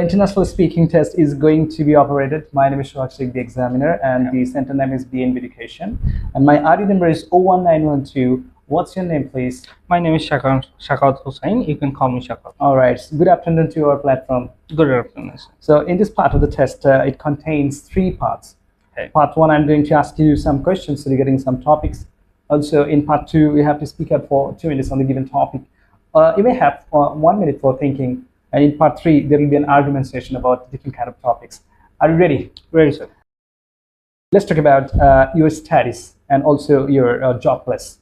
International speaking test is going to be operated. My name is Shwakshik, the examiner, and the center name is B&B Education. And my ID number is 01912. What's your name, please? My name is Shakat Hussain. You can call me Shakat. All right. Good afternoon to our platform. Good afternoon. So in this part of the test, it contains 3 parts. Okay. Part 1, I'm going to ask you some questions regarding some topics. Also, in part 2, you have to speak up for 2 minutes on the given topic. You may have 1 minute for thinking. And in part 3, there will be an argument session about different kind of topics. Are you ready? Ready, sir. Let's talk about your studies and also your job place.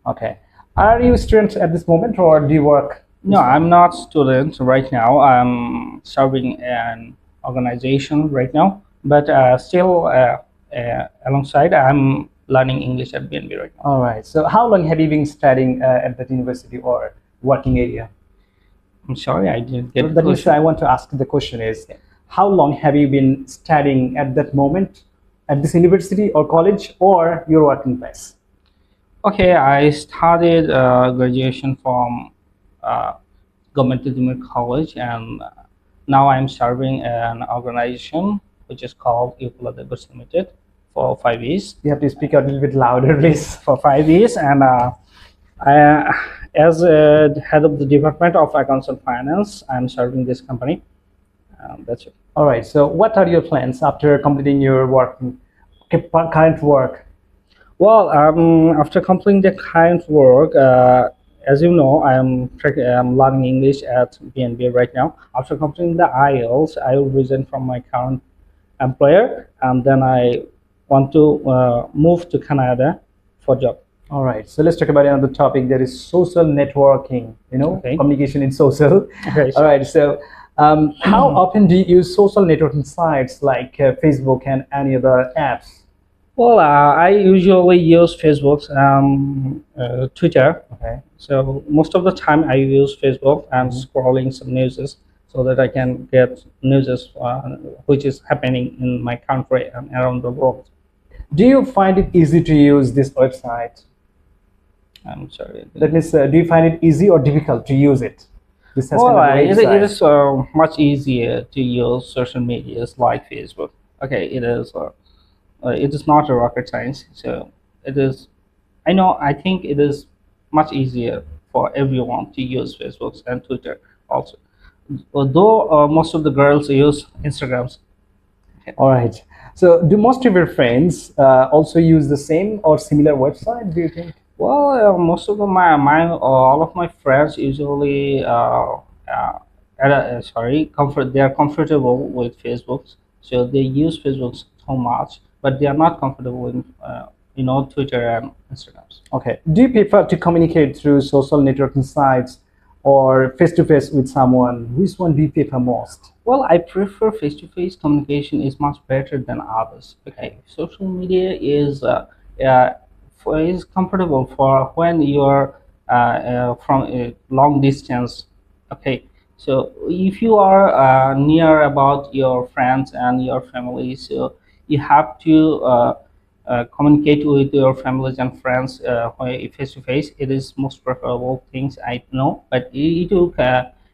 Okay. Are you a student at this moment, or do you work? No, I'm not student right now. I'm serving an organization right now, but still alongside, I'm learning English at B&B right now. All right. So how long have you been studying at that university or working area? I'm sorry, I didn't get the question. I want to ask the question is, how long have you been studying at that moment at this university or college or your working place? Okay, I started graduation from Government College, and now I'm serving an organization which is called IELTS Limited for 5 years. You have to speak a little bit louder, please. For 5 years, and as head of the Department of Accounts and Finance, I'm serving this company. That's it. All right. So, what are your plans after completing your current work? Well, after completing the current work, as you know, I'm learning English at B&B right now. After completing the IELTS, I will resign from my current employer, and then I want to move to Canada for job. All right. So let's talk about another topic. That is social networking. Communication in social. Okay, all right. So, how often do you use social networking sites like Facebook and any other apps? Well, I usually use Facebook, Twitter. Okay. So most of the time I use Facebook. I'm scrolling some news so that I can get news which is happening in my country and around the world. Do you find it easy to use this website? I'm sorry. That means, do you find it easy or difficult to use it? It is much easier to use social medias like Facebook. Okay, it is. It is not a rocket science, so it is. I think it is much easier for everyone to use Facebook and Twitter also. Although most of the girls use Instagrams. Okay. All right. So, do most of your friends also use the same or similar website? Do you think? Well, most of all of my friends usually they are comfortable with Facebook, so they use Facebook so much, but they are not comfortable with Twitter and Instagram. Okay. Do you prefer to communicate through social networking sites or face-to-face with someone? Which one do you prefer most? Well, I prefer face-to-face communication is much better than others. Okay, social media is comfortable for when you're from a long distance. Okay, so if you are near about your friends and your family, so you have to communicate with your families and friends face to face. It is most preferable things I know, but it will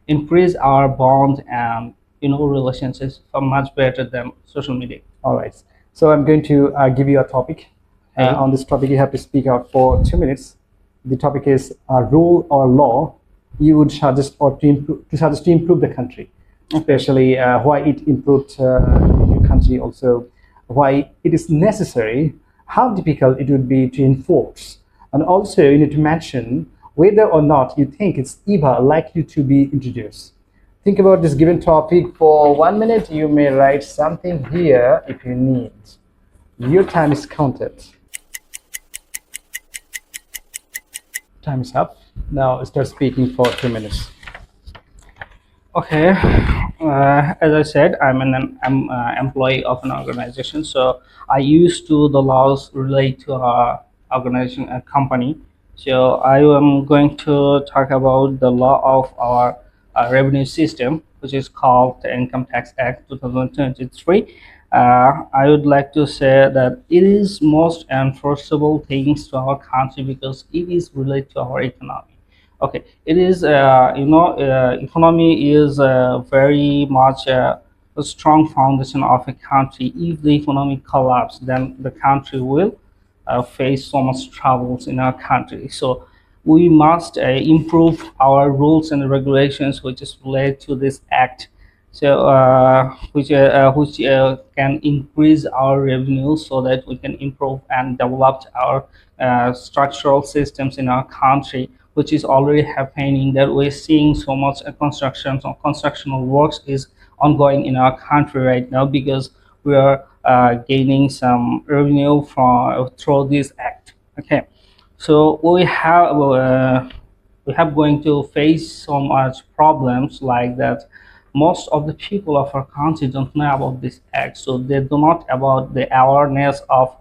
increase our bond and relationships are much better than social media. All right, so I'm going to give you a topic. On this topic, you have to speak out for 2 minutes. The topic is rule or law you would suggest to improve the country, especially why it improved your country, also why it is necessary, how difficult it would be to enforce, and also you need to mention whether or not you think it's ever likely to be introduced. Think about this given topic for 1 minute. You may write something here if you need. Your time is counted. Time is up. Now start speaking for 2 minutes. Okay, as I said, I'm an employee of an organization, so I used to the laws relate to our organization, a company. So I am going to talk about the law of our revenue system, which is called the Income Tax Act 2023. I would like to say that it is most enforceable things to our country because it is related to our economy. Okay, it is economy is very much a strong foundation of a country. If the economy collapse, then the country will face so much troubles in our country. So we must improve our rules and regulations which is related to this act, so which can increase our revenue so that we can improve and develop our structural systems in our country, which is already happening. That we're seeing so much construction or constructional works is ongoing in our country right now because we are gaining some revenue from through this act. Okay, so we have going to face so much problems like that. Most of the people of our country don't know about this act, so they do not about the awareness of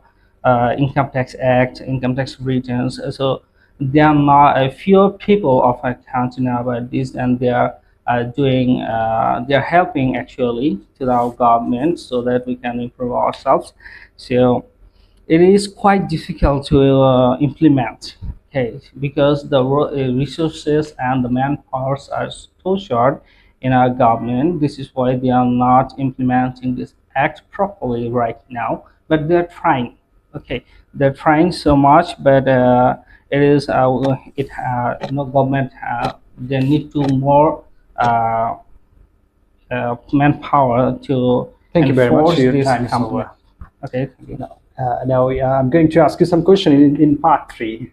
income tax act, income tax returns. So there are not a few people of our country know about this, and they are helping actually to our government so that we can improve ourselves. So it is quite difficult to implement, okay, because the resources and the manpowers are so short in our government. This is why they are not implementing this act properly right now, but they're trying. Okay, they're trying so much, but it is it government they need to more uh, manpower to Thank you very much. enforce Your this time is company. over. Okay, thank you. Now I'm going to ask you some question in part three.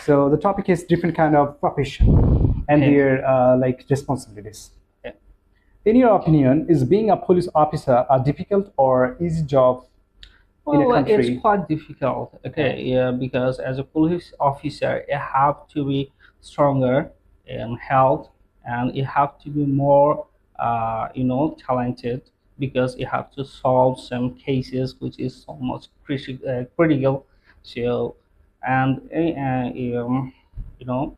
So the topic is different kind of profession and Okay. their like responsibilities. Okay. In your opinion, is being a police officer a difficult or easy job in a Well, it's country? quite difficult. Okay, yeah, because as a police officer, you have to be stronger in health, and you have to be more, talented because you have to solve some cases which is so much critical. So, and you know,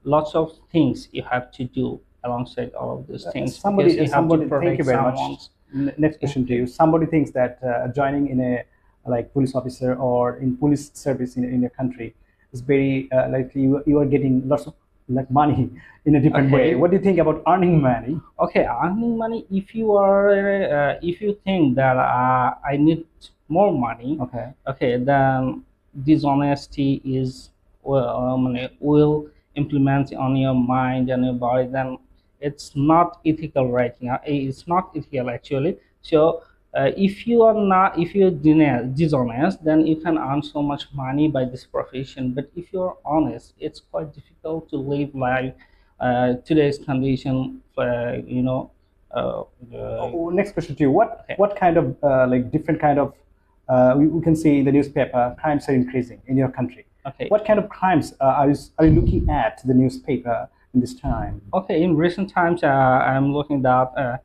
lots of things you have to do alongside all of these things because you have to Somebody. Thank you protect very much. someone's. Next question to Okay. you. Somebody thinks that joining in a like police officer or in police service in a country is very like you are getting lots of like money in a different way. Okay. What do you think about earning money? Okay, earning money. If you are, if you think that I need more money, Okay. okay, then dishonesty is will implement on your mind and your body. Then it's not ethical right now. It's not ethical actually. So if you are not, if you're dishonest, then you can earn so much money by this profession. But if you're honest, it's quite difficult to live life today's condition. Next question to you. Okay. What kind of like different kind of we can see in the newspaper crimes are increasing in your country. Okay. What kind of crimes are you looking at the newspaper in this time? Okay. In recent times, I'm looking that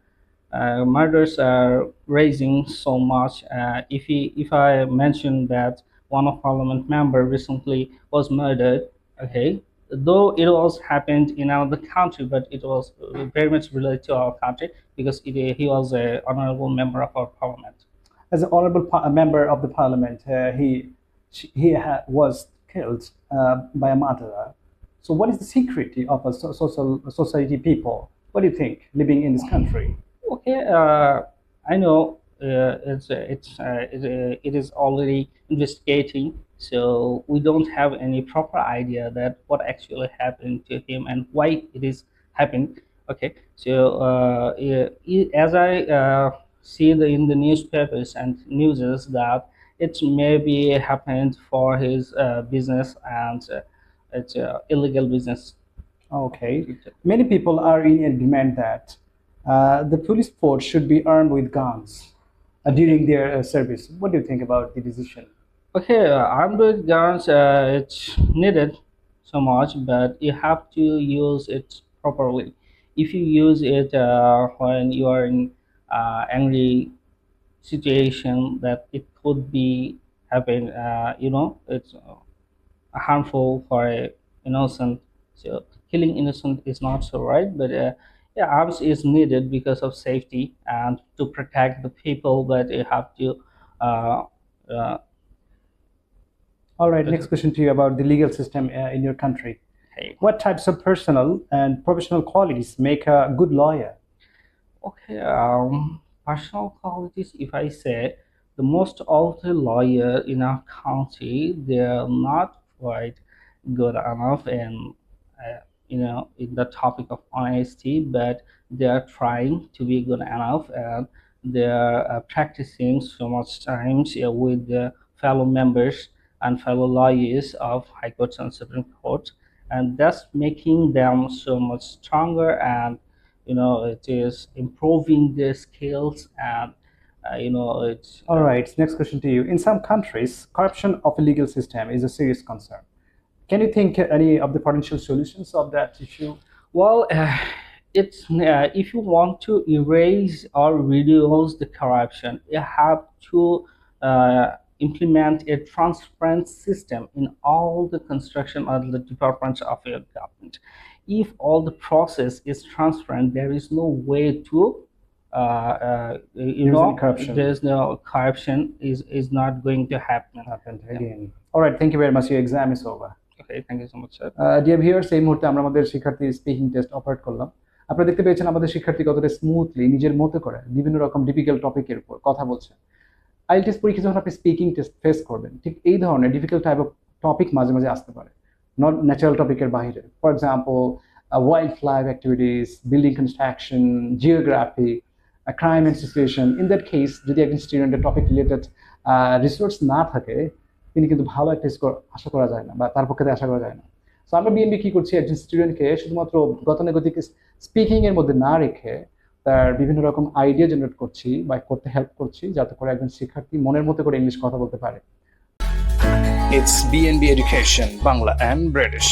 murders are raising so much. If I mention that one of Parliament member recently was murdered, okay, though it was happened in another country, but it was very much related to our country because he was a honorable member of our Parliament. As an honorable member of the parliament, was killed by a murderer. So, what is the security of a social society people? What do you think living in this country? Okay, I know it is already investigating, so we don't have any proper idea that what actually happened to him and why it is happening. Okay, so as I see in the newspapers and newses that it maybe happened for his business and it's illegal business. Okay. Many people are in agreement that the police force should be armed with guns during their service. What do you think about the decision? Okay, armed with guns, it's needed so much, but you have to use it properly. If you use it when you are in angry situation, that it could be happen. It's harmful for a innocent. So killing innocent is not so right, but yeah, arms is needed because of safety and to protect the people. But you have to. Uh, uh, All right, next question to you about the legal system in your country. Okay. What types of personal and professional qualities make a good lawyer? Okay, personal qualities, if I say, the most of the lawyer in our country, they're not quite good enough in, in the topic of honesty, but they are trying to be good enough, and they are practicing so much times with the fellow members and fellow lawyers of high courts and supreme courts, and that's making them so much stronger, and it is improving their skills, and it's All right, next question to you. In some countries, corruption of a legal system is a serious concern. Can you think any of the potential solutions of that issue? well, it's if you want to erase or reduce the corruption, you have to uh, implement a transparent system in all the construction or the departments of your government. If all the process is transparent, there is no way to There's any corruption. there's no corruption is not going to happen. Happened again. All right, thank you very much. Your exam is over. Okay, thank you so much, sir. Dear viewers, এই মুহূর্তে আমরা আমাদের শিক্ষার্থীর speaking test operate করলাম। আপনারা দেখতে পেয়েছেন আমাদের শিক্ষার্থী কতটা স্মুথলি নিজের মতো করে বিভিন্ন রকম ডিফিকাল্ট টপিকের উপর কথা বলছে। আইএলটিএস পরীক্ষা যখন আপনি স্পিকিং টেস্ট ফেস করবেন, ঠিক এই ধরনের ডিফিকাল্ট টাইপ অফ টপিক মাঝে মাঝে আসতে পারে, নট ন্যাচারাল টপিকের বাইরে। For example, wild life activities, building construction, geography, crime and situation. In that case যদি একজন স্টুডেন্টের টপিক রিলেটেড রিসোর্স না থাকে, তিনি কিন্তু ভালো একটা স্কোর আশা করা যায় না, বা তার পক্ষে আশা করা যায় না। সো আমরা বিএনবি কি করছি, একজন স্টুডেন্টকে শুধুমাত্র গতানুগতিক স্পিকিং এর মধ্যে না রেখে তার বিভিন্ন রকম আইডিয়া জেনারেট করছি বা করতে হেল্প করছি, যাতে করে একজন শিক্ষার্থী মনের মতো করে ইংলিশ কথা বলতে পারে। It's B&B Education, Bangla and British.